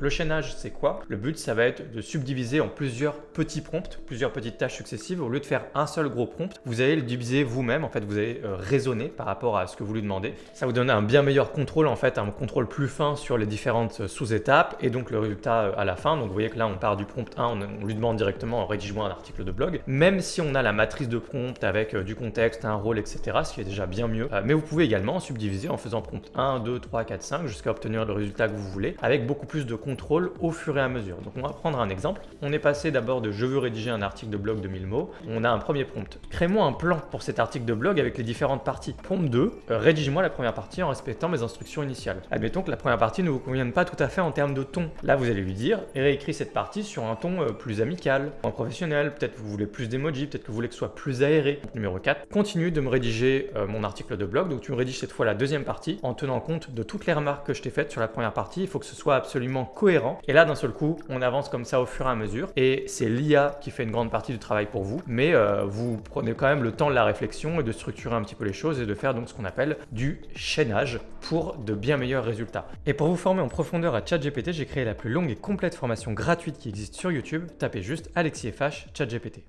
Le chaînage, c'est quoi? Le but, ça va être de subdiviser en plusieurs petits prompts, plusieurs petites tâches successives. Au lieu de faire un seul gros prompt, vous allez le diviser vous-même. En fait, vous allez raisonner par rapport à ce que vous lui demandez. Ça vous donne un bien meilleur contrôle, en fait, un contrôle plus fin sur les différentes sous-étapes et donc le résultat à la fin. Donc, vous voyez que là, on part du prompt 1, on lui demande directement rédige-moi un article de blog. Même si on a la matrice de prompt avec du contexte, un rôle, etc., ce qui est déjà bien mieux. Mais vous pouvez également subdiviser en faisant prompt 1, 2, 3, 4, 5 jusqu'à obtenir le résultat que vous voulez avec beaucoup plus de contrôle au fur et à mesure. Donc on va prendre un exemple. On est passé d'abord de je veux rédiger un article de blog de 1000 mots. On a un premier prompt. Crée-moi un plan pour cet article de blog avec les différentes parties. Prompt 2, rédige-moi la première partie en respectant mes instructions initiales. Admettons que la première partie ne vous convienne pas tout à fait en termes de ton. Là, vous allez lui dire réécris cette partie sur un ton plus amical, moins professionnel. Peut-être que vous voulez plus d'emojis, peut-être que vous voulez que ce soit plus aéré. Numéro 4, continue de me rédiger mon article de blog. Donc tu me rédiges cette fois la deuxième partie en tenant compte de toutes les remarques que je t'ai faites sur la première partie. Il faut que ce soit absolument cohérent. Et là, d'un seul coup, on avance comme ça au fur et à mesure. Et c'est l'IA qui fait une grande partie du travail pour vous. Mais vous prenez quand même le temps de la réflexion et de structurer un petit peu les choses et de faire donc ce qu'on appelle du chaînage pour de bien meilleurs résultats. Et pour vous former en profondeur à ChatGPT, j'ai créé la plus longue et complète formation gratuite qui existe sur YouTube. Tapez juste Alexis FH ChatGPT.